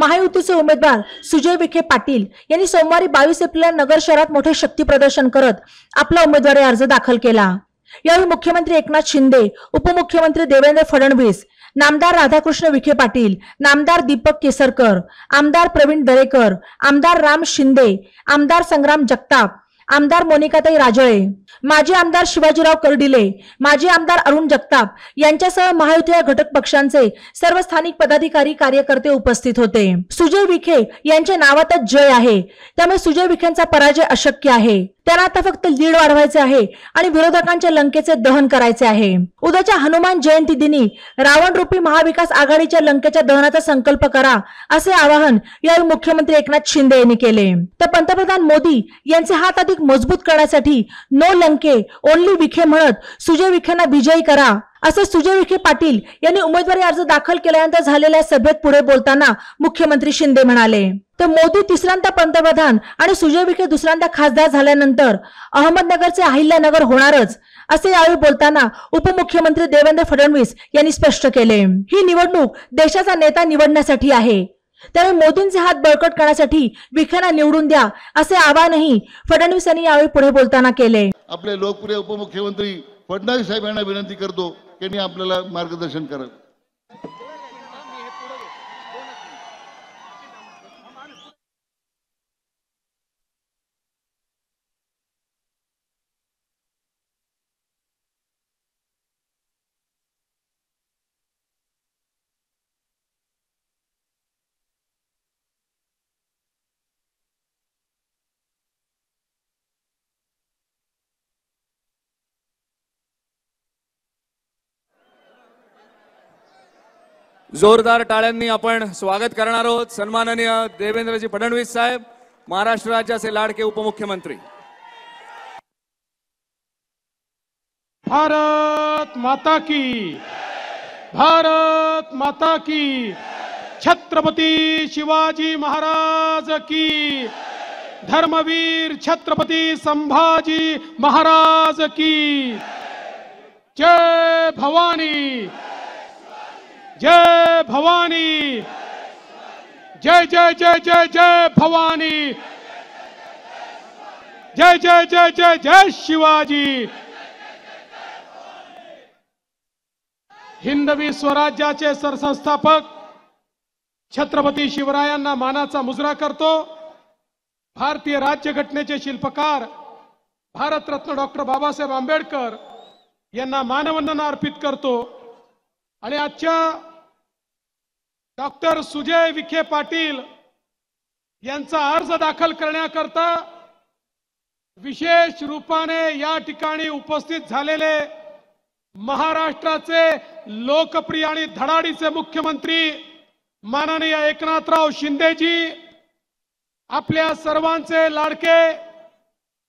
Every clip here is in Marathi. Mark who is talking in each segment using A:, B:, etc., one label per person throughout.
A: महायुतीचे उमेदवार सुजय विखे पाटील यांनी सोमवारी 22 एप्रिलला नगर शहरात मोठे शक्ती प्रदर्शन करत आपला उमेदवारी अर्ज दाखल केला। यावेळी मुख्यमंत्री एकनाथ शिंदे, उपमुख्यमंत्री देवेंद्र फडणवीस, नामदार राधाकृष्ण विखे पाटील, नामदार दीपक केसरकर, आमदार प्रवीण दरेकर, आमदार राम शिंदे, आमदार संग्राम जगताप, आमदार मोनिकाताई राजळे, माजी आमदार शिवाजीराव कर्डिले, माजी आमदार अरुण जगताप यांच्यासह महायुतीच्या घटक पक्षांचे सर्व स्थानिक पदाधिकारी कार्यकर्ते उपस्थित होते। सुजय विखे यांच्या नावातच जय आहे, त्यामुळे सुजय विखेंचा पराजय अशक्य आहे। त्यांना आता फक्त लीड वाढवायचे आहे आणि विरोधकांच्या लंकेचे दहन करायचे आहे। उद्याच्या हनुमान जयंती दिनी रावण रूपी महाविकास आघाडीच्या लंकेच्या दहनाचा संकल्प करा, असे आवाहन यावेळी मुख्यमंत्री एकनाथ शिंदे यांनी केले। तर पंतप्रधान मोदी यांचे हात अधिक मजबूत करण्यासाठी नो लंके ओनली विखे म्हणत सुजय विखेंना विजयी करा, असे सुजय विखे पाटील यांनी उमेदवारी अर्ज दाखल केल्यानंतर झालेल्या सभेत पुढे बोलताना मुख्यमंत्री शिंदे म्हणाले। तर मोदी तिसऱ्यांदा पंतप्रधान आणि सुजय विखे दुसऱ्यांदा खासदार झाल्यानंतर अहमदनगरचे अहिल्यानगर होणारच, असे यावेळी बोलताना उपमुख्यमंत्री देवेंद्र फडणवीस यांनी स्पष्ट केले। ही निवडणूक देशाचा नेता निवडण्यासाठी आहे, त्यामुळे मोदींचे हात बळकट करण्यासाठी विखेंना निवडून द्या, असे आवाहनही फडणवीस यांनी यावेळी पुढे बोलताना केले।
B: आपले लोकप्रिय उपमुख्यमंत्री फडणवीस साहेब यांना विनंती करतो की त्यांनी आपल्याला मार्गदर्शन करावे।
C: जोरदार टाळ्यांनी आपण स्वागत करणार आहोत सन्माननीय देवेंद्रजी फडणवीस साहेब, महाराष्ट्र राज्याचे लाडके उपमुख्यमंत्री।
D: भारत माता की, भारत माता की, छत्रपती शिवाजी महाराज की, धर्मवीर छत्रपती संभाजी महाराज की, जय भवानी, जय भवानी, जय जय जय जय जय भवानी, जय जय जय जय जय शिवाजी। हिंदवी स्वराज्याचे सरसंस्थापक छत्रपती शिवरायांना मानाचा मुजरा करतो। भारतीय राज्यघटनेचे शिल्पकार भारतरत्न डॉक्टर बाबासाहेब आंबेडकर यांना मानवंदना अर्पित करतो। आणि आजच्या डॉक्टर सुजय विखे पाटील यांचा अर्ज दाखल करण्याकरता विशेष रूपाने या ठिकाणी उपस्थित झालेले महाराष्ट्राचे लोकप्रिय आणि धडाडीचे मुख्यमंत्री माननीय एकनाथराव शिंदेजी, आपल्या सर्वांचे लाडके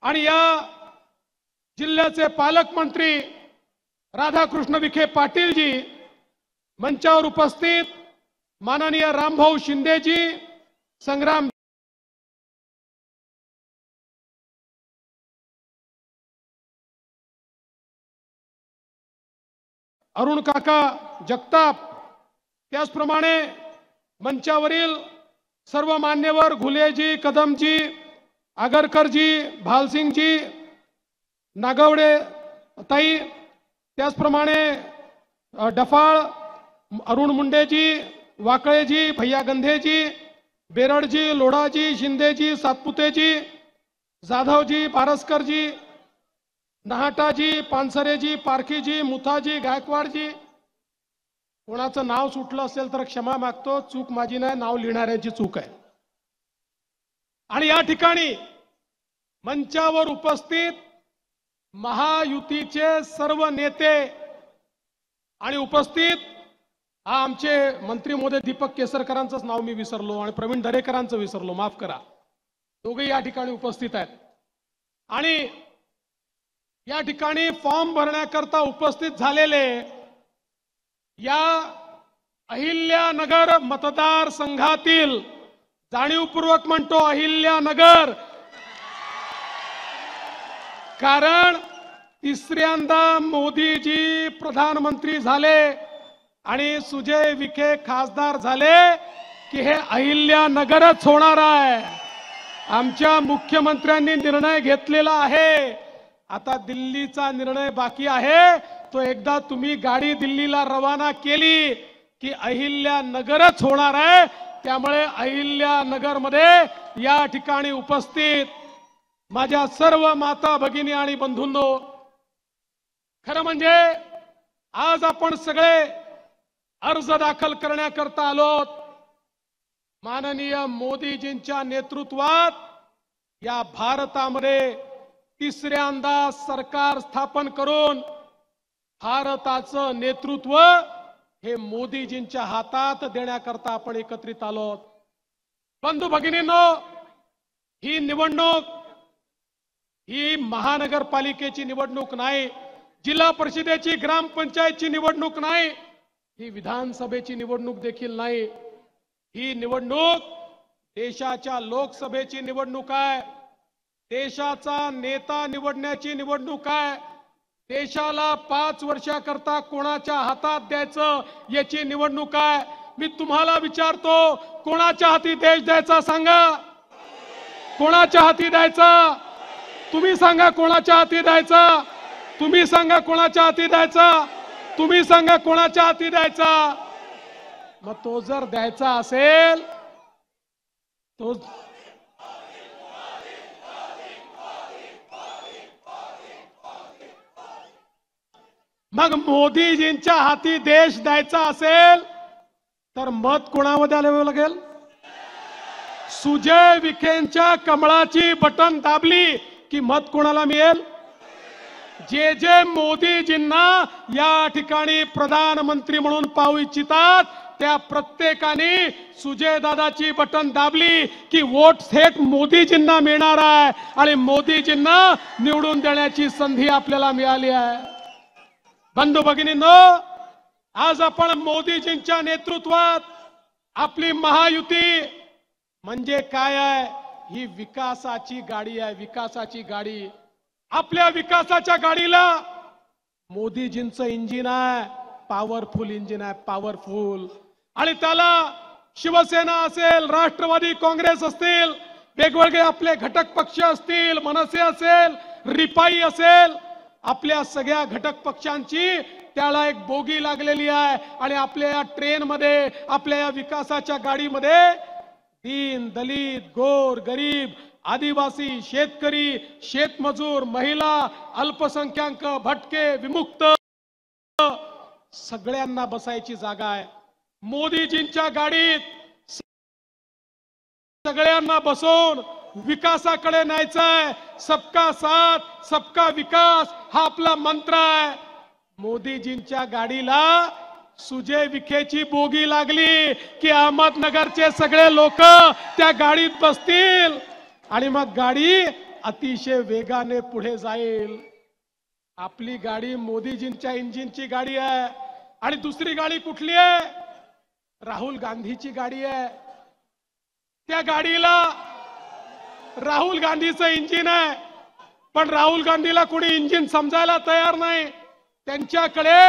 D: आणि या जिल्ह्याचे पालकमंत्री राधाकृष्ण विखे पाटीलजी, मंचावर उपस्थित माननीय रामभाऊ शिंदेजी, संग्राम अरुण काका जगताप, त्याचप्रमाणे मंचावरील सर्व मान्यवर घुलेजी, कदमजी, आगरकरजी, भालसिंगजी, नागवडे ताई, त्याचप्रमाणे डफाळ, अरुण मुंडेजी, वाकळेजी, भैया गंधेजी, बेरडजी, लोढाजी, शिंदेजी, सातपुतेजी, जाधवजी, पारसकरजी, नहाटाजी, पानसरेजी, पारखीजी, मुथाजी, गायकवाडजी, कोणाचं नाव सुटलं असेल तर क्षमा मागतो, चूक माझी नाही, नाव लिहिणाऱ्यांची चूक आहे। आणि या ठिकाणी मंचावर उपस्थित महायुतीचे सर्व नेते आणि उपस्थित आमचे मंत्री महोदय दीपक केसरकरांचंच नाव मी विसरलो आणि प्रवीण दरेकरांचं विसरलो, माफ करा, दोघे या ठिकाणी उपस्थित आहेत। आणि या ठिकाणी फॉर्म भरण्याकरता उपस्थित झालेले या अहिल्यानगर मतदारसंघातील, जाणीवपूर्वक म्हणतो अहिल्यानगर, कारण तिसऱ्यांदा मोदीजी प्रधानमंत्री झाले आणि सुजय विखे खासदार झाले की हे अहिल्यानगरच होणार आहे. आमच्या मुख्यमंत्र्यांनी निर्णय घेतलेला आहे. आता दिल्लीचा निर्णय बाकी आहे. तो एकदा तुम्ही गाडी दिल्लीला रवाना केली की अहिल्यानगरच होणार आहे. त्यामुळे अहिल्यानगरमध्ये या ठिकाणी उपस्थित माझ्या सर्व माता भगिनी आणि बंधूंनो, खरं म्हणजे आज आपण सगळे अर्ज दाखल करण्याकरता आलोत. माननीय मोदीजींच्या नेतृत्वात या भारतामध्ये तिसऱ्यांदा सरकार स्थापन करून भारताचं नेतृत्व हे मोदीजींच्या हातात देण्याकरता आपण एकत्रित आलोत. बंधू भगिनींनो, ही निवडणूक ही महानगरपालिकेची निवडणूक नाही, जिल्हा परिषदेची ग्रामपंचायतची निवडणूक नाही, ही विधानसभेची निवडणूक देखील नाही. ही निवडणूक देशाच्या लोकसभेची निवडणूक आहे. देशाचा नेता निवडण्याची निवडणूक आहे. देशाला 5 वर्षाकरता कोणाच्या हातात द्यायचं याची निवडणूक आहे. मी तुम्हाला विचारतो, कोणाच्या हाती देश द्यायचा सांगा. कोणाच्या हाती द्यायचा? तुम्ही सांगा कोणाच्या हाती द्यायचा. तुम्ही सांगा कोणाच्या हाती द्यायचा. तुम्ही सांगा कोणाच्या हाती द्यायचा. मग तो जर द्यायचा असेल तो मग मोदीजींच्या हाती देश द्यायचा असेल तर मत कोणावर द्यावं लागेल? सुजय विखेंच्या कमळाची बटन दाबली की मत कोणाला मिळेल? जे जे मोदीजींना या ठिकाणी प्रधानमंत्री म्हणून पाहू इच्छितात त्या प्रत्येकाने सुजय दादाची बटन दाबली की वोट थेट मोदीजींना मिळणार आहे आणि मोदीजींना निवडून देण्याची संधी आपल्याला मिळाली आहे. बंधू भगिनींनो, आज आपण मोदीजींच्या नेतृत्वात आपली महायुती म्हणजे काय आहे? ही विकासाची गाडी आहे. विकासाची गाडी. आपल्या विकासाच्या गाडीला मोदीजींचं इंजिन आहे. पॉवरफुल इंजिन आहे. पॉवरफुल. आणि त्याला शिवसेना असेल, राष्ट्रवादी काँग्रेस असतील, वेगवेगळे आपले घटक पक्ष असतील, मनसे असेल, रिपाई असेल, आपल्या सगळ्या घटक पक्षांची त्याला एक बोगी लागलेली आहे. आणि आपल्या या ट्रेन मध्ये, आपल्या या विकासाच्या गाडीमध्ये दीन, दलित, गोर, गरीब, आदिवासी, शेतकरी, शेतमजूर, महिला, अल्पसंख्याक, भटके, विमुक्त सगळ्यांना बसायची जागा आहे. मोदीजींच्या गाडीत सगळ्यांना बसवून विकासाकडे न्यायचंय. सबका साथ सबका विकास हा आपला मंत्र आहे. मोदीजींच्या गाडीला सुजय विखेची बोगी लागली की अहमदनगरचे सगळे लोक त्या गाडीत बसतील आणि मग गाडी अतिशय वेगाने पुढे जाईल. आपली गाडी मोदीजींच्या इंजिनची गाडी आहे. आणि दुसरी गाडी कुठली आहे? राहुल गांधीची गाडी आहे. त्या गाडीला राहुल गांधीचं इंजिन आहे. पण राहुल गांधीला कोणी इंजिन समजायला तयार नाही. त्यांच्याकडे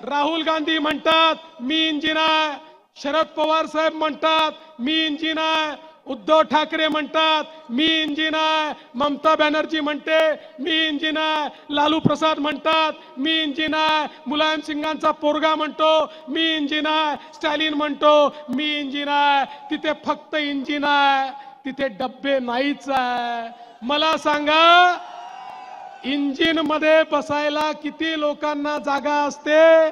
D: राहुल गांधी म्हणतात मी इंजिन आहे, शरद पवार साहेब म्हणतात मी इंजिन आहे, उद्धव ठाकरे म्हणतात मी इंजिन आहे, ममता बॅनर्जी म्हणते मी इंजिन आहे, लालू प्रसाद म्हणतात मी इंजिन आहे, मुलायम सिंगांचा पोरगा म्हणतो मी इंजिन आहे, स्टॅलिन म्हणतो मी इंजिन आहे. तिथे फक्त इंजिन आहे, तिथे डब्बे नाहीच आहे. मला सांगा, इंजिन मध्ये बसायला किती लोकांना जागा असते?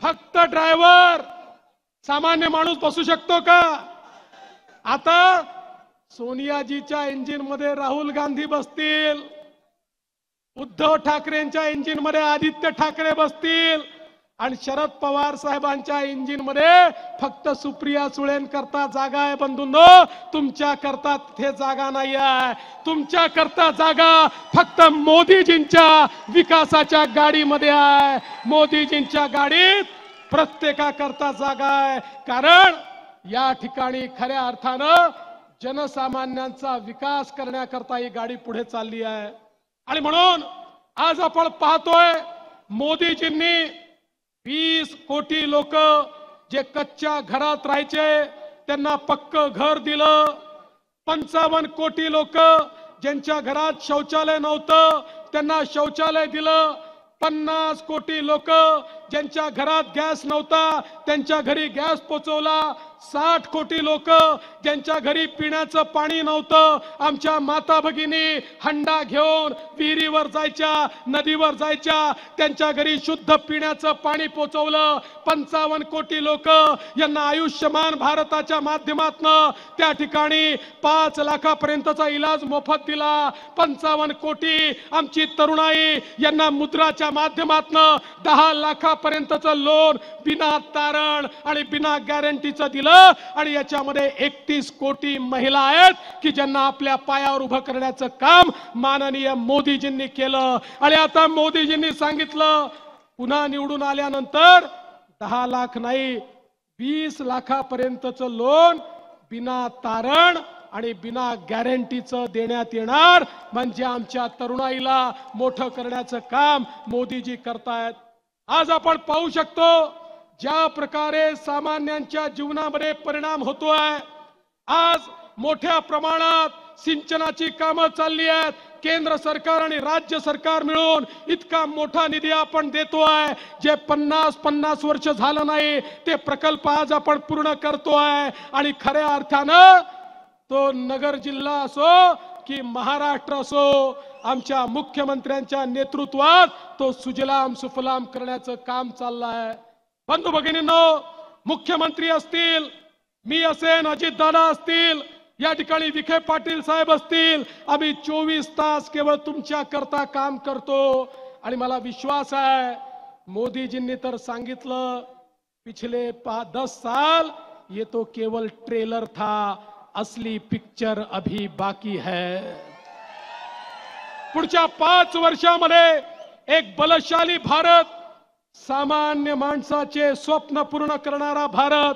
D: फक्त ड्रायव्हर. सामान्य माणूस बसू शकतो का? आता सोनियाजीच्या इंजिन मध्ये राहुल गांधी बसतील, उद्धव ठाकरेंच्या इंजिन मध्ये आदित्य ठाकरे बसतील आणि शरद पवार साहेबांच्या इंजिन मध्ये फक्त सुप्रिया सुळेंकरता जागा आहे. बंधूंनो, तुमच्या करता तिथे जागा नाही आहे. तुमच्या करता जागा फक्त मोदीजींच्या विकासाच्या गाडीमध्ये आहे. मोदीजींच्या गाडीत प्रत्येकाकरता जागा आहे. कारण या ठिकाणी खऱ्या अर्थानं जनसामान्यांचा विकास करण्याकरता ही गाडी पुढे चालली आहे. आणि म्हणून आज आपण पाहतोय मोदीजींनी 20 कोटी लोक जे कच्च्या घरात राहायचे, त्यांना पक्क घर दिलं. 55 कोटी लोक ज्यांच्या घरात शौचालय नव्हतं त्यांना शौचालय दिलं. 50 कोटी लोक ज्यांच्या घरात गॅस नव्हता त्यांच्या घरी गॅस पोचवला. 60 कोटी लोक ज्यांच्या घरी पिण्याचं पाणी नव्हतं आमच्या माता भगिनी हंडा घेऊन विहिरीवर जायच्या, नदीवर जायच्या, त्यांच्या घरी शुद्ध पिण्याचं पाणी पोचवलं. 55 कोटी लोक यांना आयुष्यमान भारताच्या माध्यमातून त्या ठिकाणी 5 लाखापर्यंतचा इलाज मोफत दिला. 55 कोटी आमची तरुणाई यांना मुद्राच्या माध्यमातून 10 लाखापर्यंतचं लोन बिना तारण आणि बिना गॅरंटीचं दिलं. आणि याच्यामध्ये 31 कोटी महिला आहेत की ज्यांना आपल्या पायावर उभं करण्याचं काम माननीय मोदीजींनी केलं. आणि आता मोदीजींनी सांगितलं पुन्हा निवडून आल्यानंतर 10 लाख नाही 20 लाखापर्यंतचं लोन बिना तारण आणि बिना गॅरंटीचं देण्यात येणार. म्हणजे आमच्या तरुणाईला मोठं करण्याचं काम मोदीजी करतायत. आज आपण पाहू शकतो ज्या प्रकारे सामान्यांच्या जीवनामध्ये परिणाम होतोय. आज मोठ्या प्रमाणात सिंचनाची कामं चालली आहेत. केंद्र सरकार आणि राज्य सरकार मिळून इतका मोठा निधी आपण देतोय. जे 50 वर्ष झालं नाही ते प्रकल्प आज आपण पूर्ण करतोय. आणि खऱ्या अर्थानं तो नगर जिल्हा असो की महाराष्ट्र असो आमच्या मुख्यमंत्र्यांच्या नेतृत्वात तो सुजलाम सुफलाम करण्याचं काम चाललंय. बंधू भगिनींनो, मुख्यमंत्री असतील, मी असेन, अजितदादा असतील, या ठिकाणी विखे पाटील साहेब असतील, आम्ही 24 तास केवळ तुमच्या करता काम करतो. आणि मला विश्वास आहे मोदीजींनी तर सांगितलं पिछले 10 साल ये तो केवल ट्रेलर था, असली पिक्चर अभी बाकी है. पुढच्या 5 वर्षामध्ये एक बलशाली भारत, सामान्य माणसाचे स्वप्न पूर्ण करणारा भारत,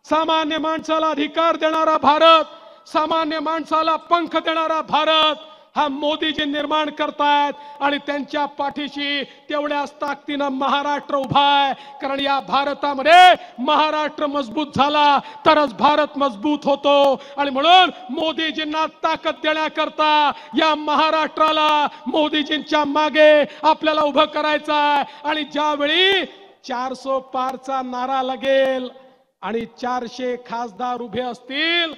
D: सामान्य माणसाला अधिकार देणारा भारत, सामान्य माणसाला पंख देणारा भारत हा मोदीजी निर्माण करतायत. आणि त्यांच्या पाठीशी तेवढ्याच ताकदीनं महाराष्ट्र उभा आहे. कारण या भारतामध्ये महाराष्ट्र मजबूत झाला तरच भारत मजबूत होतो. आणि म्हणून मोदीजींना ताकद देण्याकरता या महाराष्ट्राला मोदीजींच्या मागे आपल्याला उभं करायचं आहे. आणि ज्यावेळी 400 पारचा नारा लागेल आणि 400 खासदार उभे असतील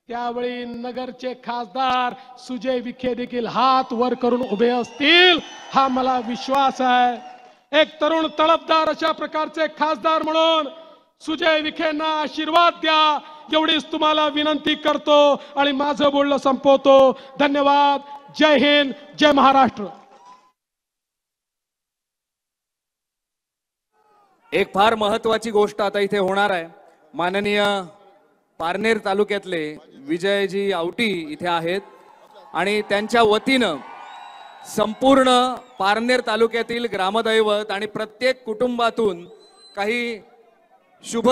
D: त्यावेळी नगरचे खासदार सुजय विखे देखील हात वर करून उभे असतील हा मला विश्वास आहे. एक तरुण तळपदार अशा प्रकारचे खासदार म्हणून सुजय विखेंना आशीर्वाद द्या एवढीच तुम्हाला विनंती करतो आणि माझं बोलणं संपवतो. धन्यवाद. जय हिंद, जय महाराष्ट्र.
C: एक फार महत्वाची गोष्ट आता इथे होणार आहे. माननीय पारनेर तालुक्यातले विजयजी आवटी इथे आहेत आणि त्यांच्या वतीनं संपूर्ण पारनेर तालुक्यातील ग्रामदैवत आणि प्रत्येक कुटुंबातून काही शुभ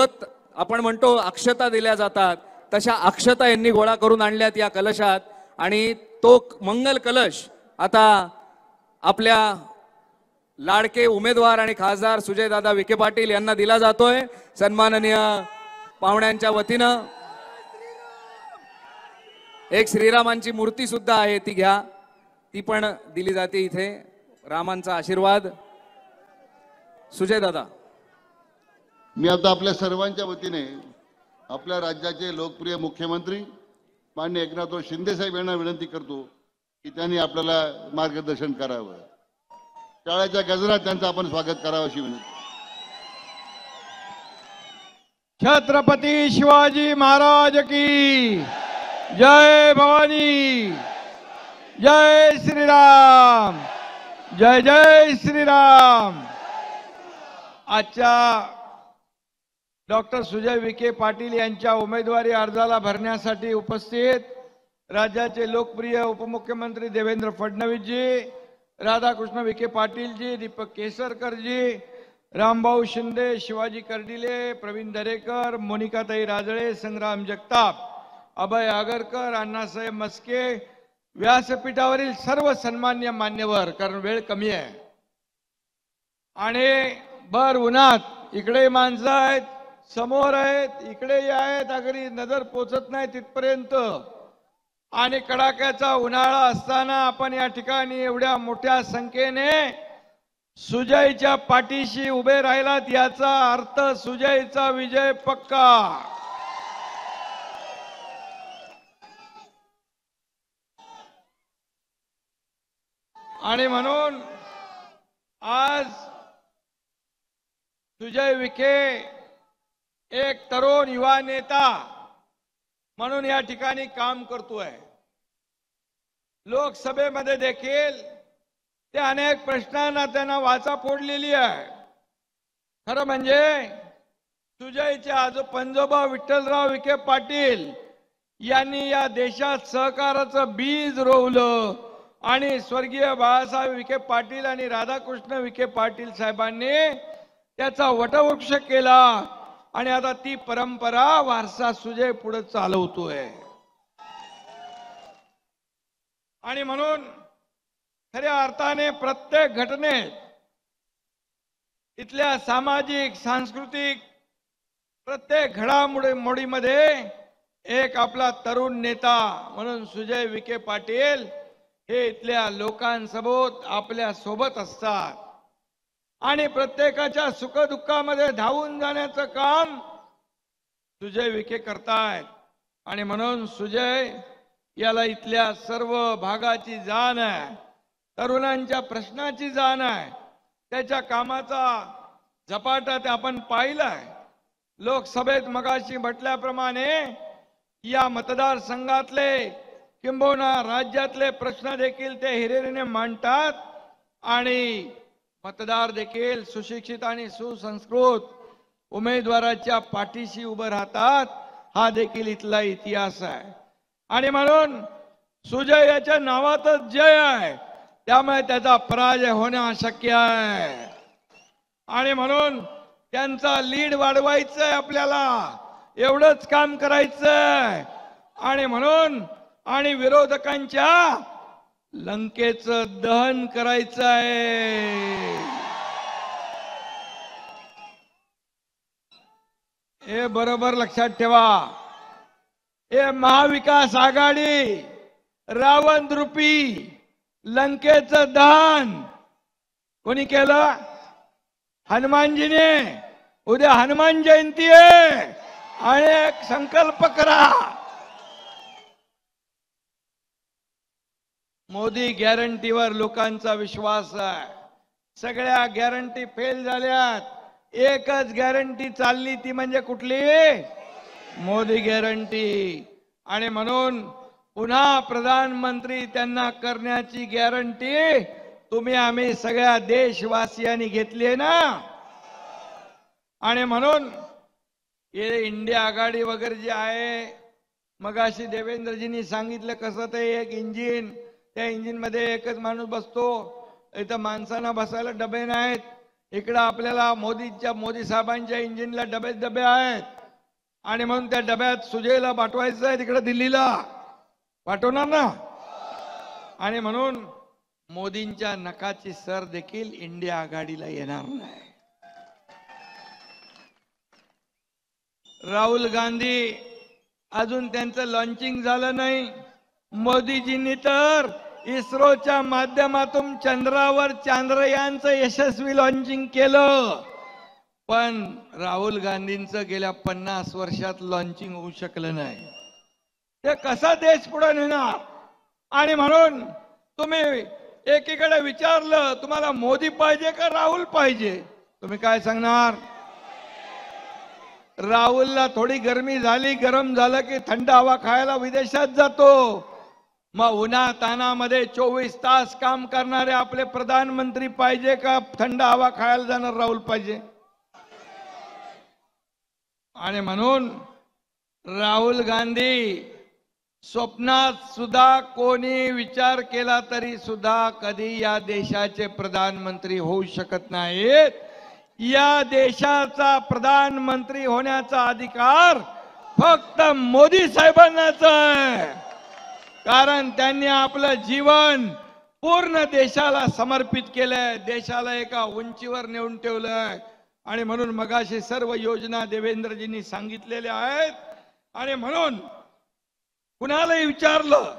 C: आपण म्हणतो अक्षता दिल्या जातात. तशा अक्षता यांनी गोळा करून आणल्यात या कलशात आणि तो मंगल कलश आता आपल्या लाडके उमेदवार आणि खासदार सुजयदादा विखे पाटील यांना दिला जातोय. सन्माननीय पाहुण्यांच्या वतीनं एक श्रीरामांची मूर्ती सुद्धा आहे ती घ्या, ती पण दिली जाते इथे. रामांचा आशीर्वाद. सुजयदादा,
B: मी आता आपल्या सर्वांच्या वतीने आपल्या राज्याचे लोकप्रिय मुख्यमंत्री माननीय एकनाथराव शिंदे साहेब यांना विनंती करतो की त्यांनी आपल्याला मार्गदर्शन करावं. टाळ्याच्या गजरात त्यांचं आपण स्वागत करावं अशी विनंती.
E: छत्रपती शिवाजी महाराज की जय. भवानी, जय श्रीराम, जय जय श्रीराम. आजच्या डॉक्टर सुजय विखे पाटील यांच्या उमेदवारी अर्जाला भरण्यासाठी उपस्थित राज्याचे लोकप्रिय उपमुख्यमंत्री देवेंद्र फडणवीसजी, राधाकृष्ण विखे पाटीलजी, दीपक केसरकरजी, रामभाऊ शिंदे, शिवाजी कर्डिले, प्रवीण दरेकर, मोनिकाताई राजळे, संग्राम जगताप, अभय आगरकर, अण्णासाहेब मस्के, व्यासपीठावरील सर्व सन्मान्य मान्यवर, कारण वेळ कमी आहे आणि भर उन्हात इकडे माणसं आहेत, समोर आहेत, इकडे आहेत, अगदी नजर पोचत नाही तिथपर्यंत, आणि कडाक्याचा उन्हाळा असताना आपण या ठिकाणी एवढ्या मोठ्या संख्येने सुजयच्या पाठीशी उभे राहिलात, याचा अर्थ सुजयचा विजय पक्का. आणि म्हणून आज सुजय विखे एक तरुण युवा नेता म्हणून या ठिकाणी काम करतोय. लोकसभेमध्ये देखील ते अनेक प्रश्नांना त्यांना वाचा फोडलेली आहे. खरं म्हणजे सुजयचे पंजोबा विठ्ठलराव विखे पाटील यांनी या देशात सहकाराचं बीज रोवलं आणि स्वर्गीय बाळासाहेब विखे पाटील आणि राधाकृष्ण विखे पाटील साहेबांनी त्याचा वटवृक्ष केला आणि आता ती परंपरा वारसा सुजय पुढे चालवतोय. आणि म्हणून खऱ्या अर्थाने प्रत्येक घटनेत इथल्या सामाजिक सांस्कृतिक प्रत्येक घडामोडीमध्ये एक आपला तरुण नेता म्हणून सुजय विखे पाटील हे इथल्या लोकांसोबत आपल्या सोबत असतात आणि प्रत्येकाच्या सुखदुःखामध्ये धावून जाण्याचं काम सुजय विखे करतायत. आणि म्हणून सुजय याला इथल्या सर्व भागाची जाण आहे, तरुणांच्या प्रश्नाची जाण आहे, त्याच्या कामाचा झपाटा ते आपण पाहिलाय. लोकसभेत मगाशी म्हटल्याप्रमाणे या मतदारसंघातले किंबहुना राज्यातले प्रश्न देखील ते हिरिरीने मांडतात आणि मतदार देखील सुशिक्षित आणि सुसंस्कृत उमेदवाराच्या पाठीशी उभं राहतात. हा देखील इथला इतिहास आहे. आणि म्हणून सुजय याच्या नावातच जय आहे, त्यामुळे त्याचा पराजय होणं अशक्य आहे. आणि म्हणून त्यांचा लीड वाढवायचं आहे, आपल्याला एवढंच काम करायचंय. आणि म्हणून आणि विरोधकांच्या लंकेचं दहन करायचं आहे. हे बरोबर लक्षात ठेवा. हे महाविकास आघाडी रावण रूपी लंकेचं दहन कोणी केलं? हनुमानजीने. उद्या हनुमान जयंती आहे आणि एक संकल्प करा, मोदी गॅरंटीवर लोकांचा विश्वास आहे. सगळ्या गॅरंटी फेल झाल्यात, एकच गॅरंटी चालली, ती म्हणजे कुठली? मोदी गॅरंटी. आणि म्हणून पुन्हा प्रधानमंत्री त्यांना करण्याची गॅरंटी तुम्ही आम्ही सगळ्या देशवासियांनी घेतली आहे ना. आणि म्हणून हे इंडिया आघाडी वगैरे जे आहे, मगाशी देवेंद्रजींनी सांगितलं कसं ते एक इंजिन, त्या इंजिन मध्ये एकच माणूस बसतो, इथं माणसांना बसायला डबे नाहीत. इकडं आपल्याला मोदी साहेबांच्या इंजिनला डबे आहेत. आणि म्हणून त्या डब्यात सुजयला पाठवायचं आहे, तिकडे दिल्लीला पाठवणार ना. आणि म्हणून मोदींच्या नकाची सर देखील इंडिया आघाडीला येणार नाही. राहुल गांधी अजून त्यांचं लॉन्चिंग झालं नाही. मोदीजींनी तर इस्रोच्या माध्यमातून चंद्रावर चांद्रयानचं यशस्वी लॉन्चिंग केलं, पण राहुल गांधींचं गेल्या 50 वर्षात लॉन्चिंग होऊ शकलं नाही. ते कसा देश पुढे नेणार? आणि म्हणून तुम्ही एकीकडे विचारलं तुम्हाला मोदी पाहिजे का राहुल पाहिजे, तुम्ही काय सांगणार? राहुलला थोडी गरमी झाली, गरम झालं की थंड हवा खायला विदेशात जातो. मग उन्हा तानामध्ये 24 तास काम करणारे आपले प्रधानमंत्री पाहिजे का थंड हवा खायला जाणार राहुल पाहिजे? आणि म्हणून राहुल गांधी स्वप्नात सुद्धा कोणी विचार केला तरी सुद्धा कधी या देशाचे प्रधानमंत्री होऊ शकत नाहीत. या देशाचा प्रधानमंत्री होण्याचा अधिकार फक्त मोदी साहेबांनाच आहे, कारण त्यांनी आपलं जीवन पूर्ण देशाला समर्पित केलंय, देशाला एका उंचीवर नेऊन ठेवलंय. आणि म्हणून मगाशी सर्व योजना देवेंद्रजींनी सांगितलेल्या आहेत. आणि म्हणून कुणालाही विचारलं,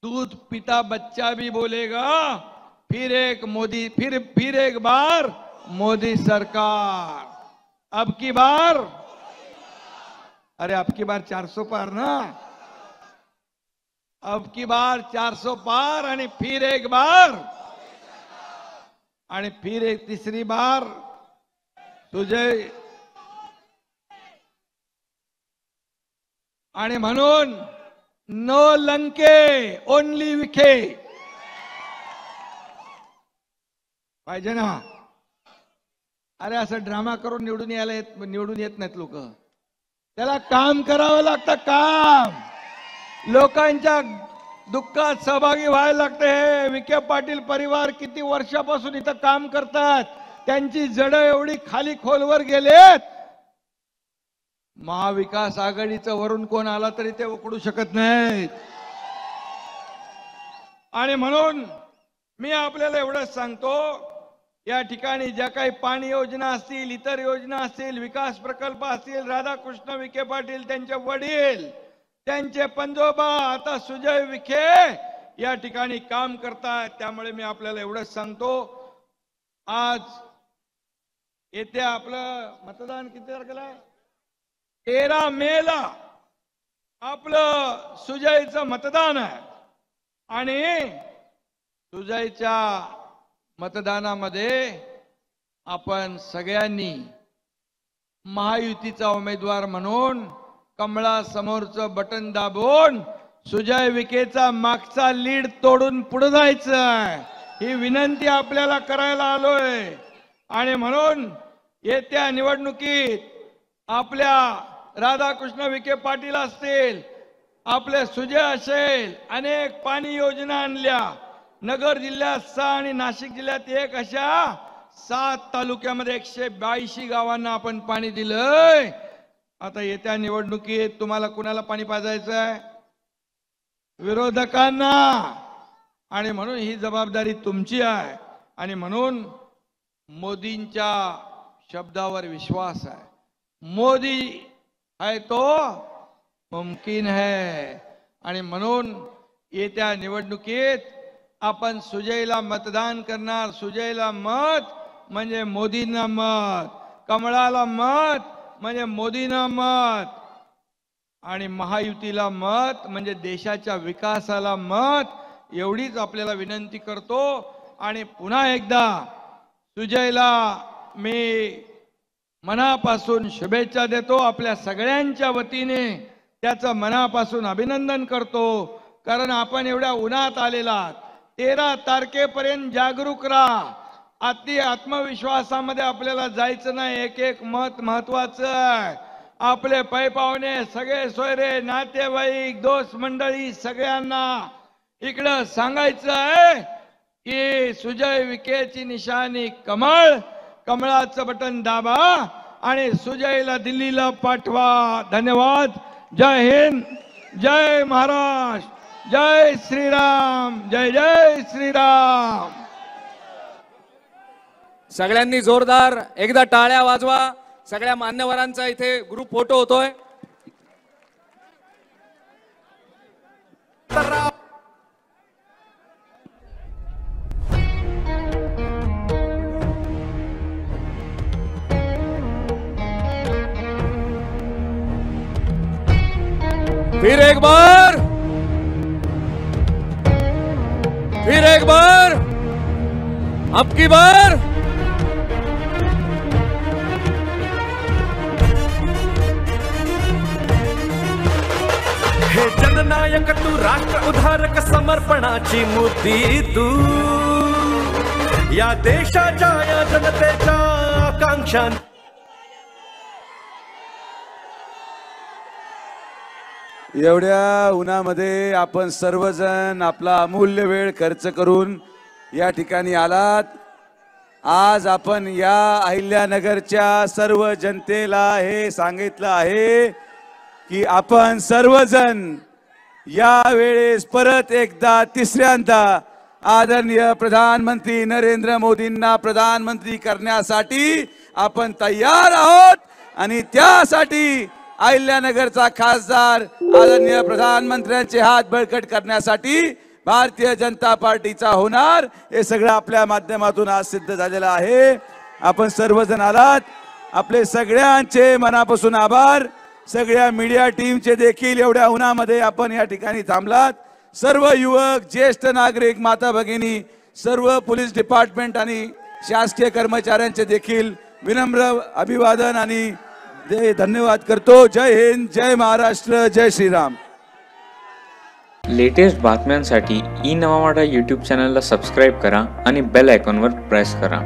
E: दूध पिता बच्चा भी बोलेगा फिर एक मोदी, फिर एक बार मोदी सरकार, अब की बार, अरे अब की बार 400 पार ना, अब की बार 400 पार आणि फिर एक बार आणि फिर एक तीसरी बार तुझे. आणि म्हणून नो लंके ओनली विखे पाहिजे ना. अरे असं ड्रामा करून निवडून येत नाहीत लोक. त्याला काम करावं लागतं, काम. लोकांच्या दुःखात सहभागी व्हायला लागते. विखे पाटील परिवार किती वर्षापासून इथं काम करतात. त्यांची जड एवढी खाली खोलवर गेलेत. महाविकास आघाडीचं वरून कोण आला तरी ते उकडू शकत नाहीत. आणि म्हणून मी आपल्याला एवढंच सांगतो, या ठिकाणी ज्या काही पाणी योजना असतील, इतर योजना असतील, विकास प्रकल्प असतील, राधाकृष्ण विखे पाटील, त्यांचे वडील, त्यांचे पंजोबा, आता सुजय विखे या ठिकाणी काम करतात. त्यामुळे मी आपल्याला एवढंच सांगतो, आज येत्या आपलं मतदान किती तारखेला आहे? 13 मेला आपलं सुजयचं मतदान आहे. आणि सुजयच्या मतदानामध्ये आपण सगळ्यांनी महायुतीचा उमेदवार म्हणून कमळासमोरचं बटन दाबून सुजय विखेचा मागचा लीड तोडून पुढे जायचं आहे, ही विनंती आपल्याला करायला आलोय. आणि म्हणून येत्या निवडणुकीत आपल्या राधाकृष्ण विखे पाटील असतील, आपले सुजय असेल, अनेक पाणी योजना आणल्या. नगर जिल्ह्यात 6 आणि नाशिक जिल्ह्यात 1 अशा 7 तालुक्यामध्ये 182 गावांना आपण पाणी दिलंय. आता येत्या निवडणुकीत तुम्हाला कुणाला पाणी पाजायचं आहे? विरोधकांना. आणि म्हणून ही जबाबदारी तुमची आहे. आणि म्हणून मोदींच्या शब्दावर विश्वास आहे. मोदी है तो मुमकिन है. आणि म्हणून येत्या निवडणुकीत आपण सुजयला मतदान करणार. सुजयला मत म्हणजे मोदींना मत, कमळाला मत म्हणजे मोदींना मत, आणि महायुतीला मत म्हणजे देशाच्या विकासाला मत. एवढीच आपल्याला विनंती करतो. आणि पुन्हा एकदा सुजयला मी मनापासून शुभेच्छा देतो. आपल्या सगळ्यांच्या वतीने त्याचं मनापासून अभिनंदन करतो. कारण आपण एवढ्या उन्हात आलेला 13 तारखेपर्यंत जागरूक राहा. अति आत्मविश्वासामध्ये आपल्याला जायचं नाही. एक एक मत महत्वाचं आहे. आपले पै पाहुणे, सगळे सोयरे, नातेवाईक, दोस्त मंडळी सगळ्यांना इकडं सांगायचं आहे की सुजय विखेची निशाणी कमळ, कमळाचं बटन दाबा आणि सुजयला दिल्लीला पाठवा. धन्यवाद. जय हिंद, जय महाराष्ट्र, जय श्रीराम, जय जय श्रीराम.
C: सगळ्यांनी जोरदार एकदा टाळ्या वाजवा. सगळ्या मान्यवरांचा इथे ग्रुप फोटो होतोय. फिर एक बार, फिर एक बार, अब की बार.
F: हे जननायक तू, राष्ट्र उद्धारक, समर्पणाची मूर्ती तू, या देशाच्या या जनतेच्या आकांक्षा.
G: एवढ्या उन्हामध्ये आपण सर्वजण आपला अमूल्य वेळ खर्च करून या ठिकाणी आलात. आज आपण या अहिल्यानगरच्या सर्व जनतेला हे सांगितलं आहे की आपण सर्वजण या वेळेस परत एकदा तिसऱ्यांदा आदरणीय प्रधानमंत्री नरेंद्र मोदींना प्रधानमंत्री करण्यासाठी आपण तयार आहोत आणि त्यासाठी अहिल्यानगरचा खासदार आदरणीय प्रधानमंत्र्यांचे हात बळकट करण्यासाठी भारतीय जनता पार्टीचा होणार, हे सगळं आपल्या माध्यमातून आज सिद्ध झालेलं आहे. आपण सर्वजण आलात, आपले सगळ्यांचे मनापासून आभार. सगळ्या मीडिया टीमचे देखील एवढ्या उन्हामध्ये आपण या ठिकाणी थांबलात. सर्व युवक, ज्येष्ठ नागरिक, माता भगिनी, सर्व पोलीस डिपार्टमेंट आणि शासकीय कर्मचाऱ्यांचे देखील विनम्र अभिवादन आणि धन्यवाद करतो. जय हिंद, जय महाराष्ट्र, जय श्रीराम.
H: लेटेस्ट बातम्यांसाठी ई नवा मराठा यूट्यूब चॅनलला सबस्क्राईब करा आणि बेल आयकॉनवर प्रेस करा.